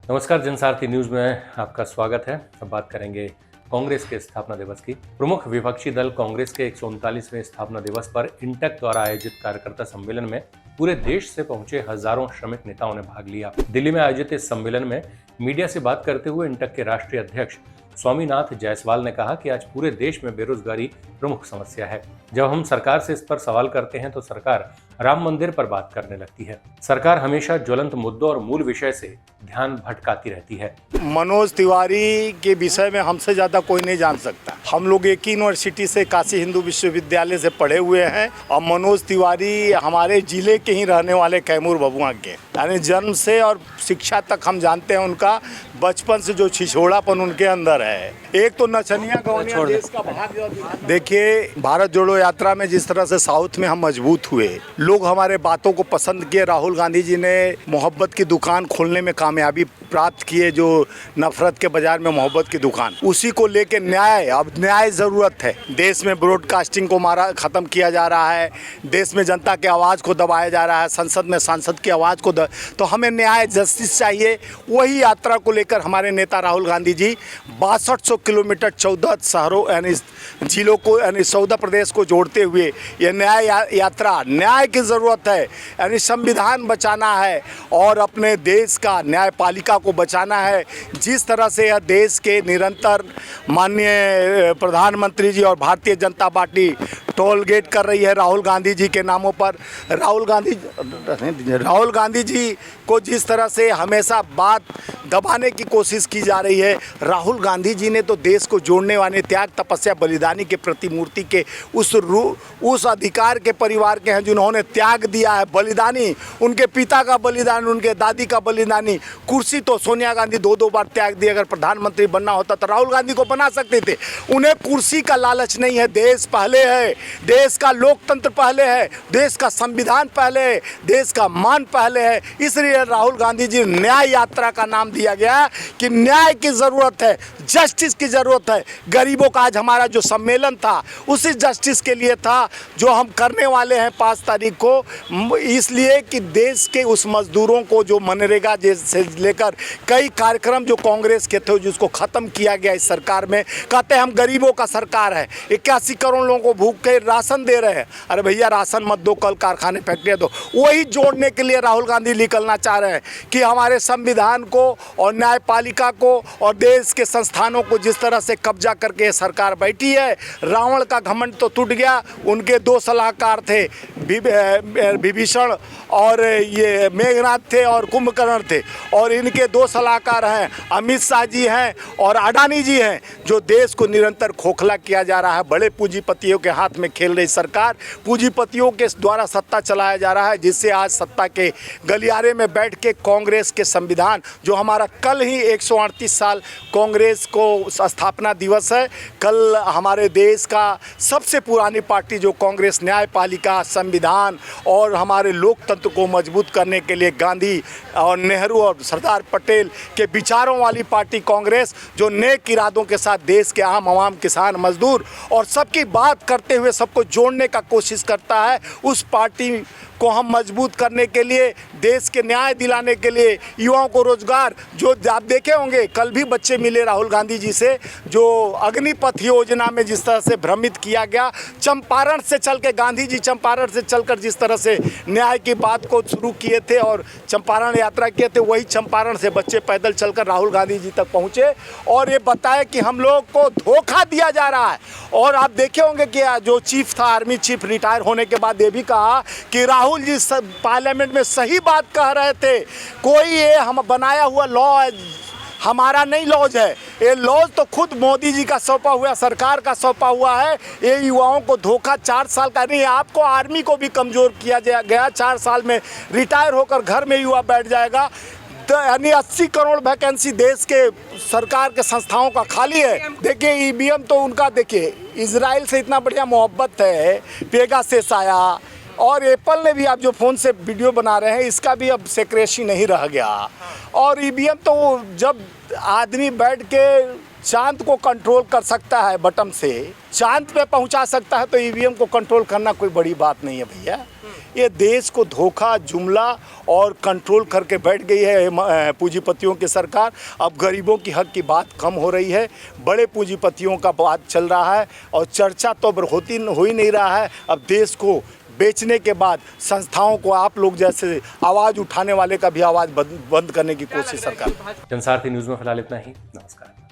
नमस्कार, जनसारथी न्यूज में आपका स्वागत है। अब बात करेंगे कांग्रेस के स्थापना दिवस की। प्रमुख विपक्षी दल कांग्रेस के 139वें स्थापना दिवस पर इंटक द्वारा आयोजित कार्यकर्ता सम्मेलन में पूरे देश से पहुंचे हजारों श्रमिक नेताओं ने भाग लिया। दिल्ली में आयोजित इस सम्मेलन में मीडिया से बात करते हुए इंटक के राष्ट्रीय अध्यक्ष स्वामीनाथ जायसवाल ने कहा कि आज पूरे देश में बेरोजगारी प्रमुख समस्या है। जब हम सरकार से इस पर सवाल करते हैं तो सरकार राम मंदिर पर बात करने लगती है। सरकार हमेशा ज्वलंत मुद्दों और मूल विषय से ध्यान भटकाती रहती है। मनोज तिवारी के विषय में हमसे ज़्यादा कोई नहीं जान सकता। हम लोग एक ही यूनिवर्सिटी से काशी हिंदू विश्वविद्यालय से पढ़े हुए हैं और मनोज तिवारी हमारे जिले के ही रहने वाले कैमूर बबुआ के, यानी जन्म से और शिक्षा तक हम जानते हैं। उनका बचपन से जो छिछोड़ापन उनके अंदर है, एक तो नचनिया गवनिया देश का भाग। देखिए, भारत जोड़ो यात्रा में जिस तरह से साउथ में हम मजबूत हुए, लोग हमारे बातों को पसंद किए। राहुल गांधी जी ने मोहब्बत की दुकान खोलने में कामयाबी प्राप्त किए, जो नफरत के बाजार में मोहब्बत की दुकान, उसी को लेके न्याय, अब न्याय ज़रूरत है। देश में ब्रॉडकास्टिंग को ख़त्म किया जा रहा है, देश में जनता के आवाज़ को दबाया जा रहा है, संसद में सांसद की आवाज़ को तो हमें न्याय जस्टिस चाहिए। वही यात्रा को लेकर हमारे नेता राहुल गांधी जी 6200 किलोमीटर 14 शहरों यानी जिलों को यानी 14 प्रदेश को जोड़ते हुए ये न्याय यात्रा, न्याय की ज़रूरत है, यानी संविधान बचाना है और अपने देश का न्यायपालिका को बचाना है। जिस तरह से यह देश के निरंतर माननीय प्रधानमंत्री जी और Bharatiya Janata party toll gate कर रही है राहुल गांधी जी के नामों पर, राहुल गांधी जी को जिस तरह से हमेशा बात दबाने की कोशिश की जा रही है। राहुल गांधी जी ने तो देश को जोड़ने वाले त्याग तपस्या बलिदानी के प्रतिमूर्ति के उस अधिकार के परिवार के हैं जिन्होंने त्याग दिया है, बलिदानी, उनके पिता का बलिदान, उनके दादी का बलिदानी। कुर्सी तो सोनिया गांधी 2 बार त्याग दी। अगर प्रधानमंत्री बनना होता तो राहुल गांधी को बना सकते थे। उन्हें कुर्सी का लालच नहीं है, देश पहले है, देश का लोकतंत्र पहले है, देश का संविधान पहले है, देश का मान पहले है। इसलिए राहुल गांधी जी न्याय यात्रा का नाम दिया गया कि न्याय की ज़रूरत है, जस्टिस की ज़रूरत है। गरीबों का आज हमारा जो सम्मेलन था उसी जस्टिस के लिए था जो हम करने वाले हैं 5 तारीख को, इसलिए कि देश के उस मजदूरों को जो मनरेगा से लेकर कई कार्यक्रम जो कांग्रेस के थे जिसको ख़त्म किया गया इस सरकार में। कहते हैं हम गरीबों का सरकार है, 81 करोड़ लोगों को भूख के राशन दे रहे हैं। अरे भैया, राशन मत दो, कल कारखाने फैक्ट्रियाँ दो। वही जोड़ने के लिए राहुल गांधी निकलना चाह रहे हैं कि हमारे संविधान को और न्यायपालिका को और देश के संस्थानों को जिस तरह से कब्जा करके सरकार बैठी है। रावण का घमंड तो टूट गया। उनके 2 सलाहकार थे, विभीषण और ये मेघनाथ थे और कुंभकर्ण थे, और इनके 2 सलाहकार हैं, अमित शाह जी हैं और अडानी जी हैं, जो देश को निरंतर खोखला किया जा रहा है। बड़े पूंजीपतियों के हाथ में खेल रही सरकार, पूंजीपतियों के द्वारा सत्ता चलाया जा रहा है, जिससे आज सत्ता के गलियारे में बैठ के कांग्रेस के संविधान, जो हमारा कल ही 138 साल कांग्रेस को स्थापना दिवस है, कल हमारे देश का सबसे पुरानी पार्टी जो कांग्रेस न्यायपालिका, संविधान और हमारे लोकतंत्र को मजबूत करने के लिए गांधी और नेहरू और सरदार पटेल के विचारों वाली पार्टी कांग्रेस, जो नेक इरादों के साथ देश के आम आवाम, किसान, मजदूर और सबकी बात करते हुए सबको जोड़ने का कोशिश करता है, उस पार्टी को हम मजबूत करने के लिए, देश के न्याय दिलाने के लिए, युवाओं को रोजगार, जो आप देखे होंगे कल भी बच्चे मिले राहुल गांधी जी से, जो अग्निपथ योजना में जिस तरह से भ्रमित किया गया, चंपारण से चल के गांधी जी चंपारण से चलकर जिस तरह से न्याय की बात को शुरू किए थे और चंपारण यात्रा किए थे, वही चंपारण से बच्चे पैदल चलकर राहुल गांधी जी तक पहुँचे और ये बताया कि हम लोग को धोखा दिया जा रहा है। और आप देखे होंगे कि जो चीफ था, आर्मी चीफ, रिटायर होने के बाद ये भी कहा कि राहुल जी पार्लियामेंट में सही बात कह रहे थे, कोई ये हम बनाया हुआ लॉ है, हमारा नहीं लॉज है, ये लॉज तो खुद मोदी जी का सौंपा हुआ, सरकार का सौंपा हुआ है। ये युवाओं को धोखा 4 साल का नहीं, आपको आर्मी को भी कमज़ोर किया गया। 4 साल में रिटायर होकर घर में युवा बैठ जाएगा। यानी 80 करोड़ वैकेंसी देश के सरकार के संस्थाओं का खाली है। देखिए, ईवीएम तो उनका, देखिए इजराइल से इतना बढ़िया मोहब्बत है, पेगासस आया, और एप्पल ने भी, आप जो फ़ोन से वीडियो बना रहे हैं, इसका भी अब सेक्रेसी नहीं रह गया। और ईवीएम तो जब आदमी बैठ के चांद को कंट्रोल कर सकता है, बटन से चांद पे पहुंचा सकता है, तो ईवीएम को कंट्रोल करना कोई बड़ी बात नहीं है भैया। ये देश को धोखा जुमला और कंट्रोल करके बैठ गई है पूंजीपतियों की सरकार। अब गरीबों की हक की बात कम हो रही है, बड़े पूंजीपतियों का बात चल रहा है और चर्चा तो अब हो ही नहीं रहा है। अब देश को बेचने के बाद संस्थाओं को आप लोग जैसे आवाज़ उठाने वाले का भी आवाज़ बंद करने की कोशिश सरकार। जनसारथी न्यूज़ में फिलहाल इतना ही। नमस्कार।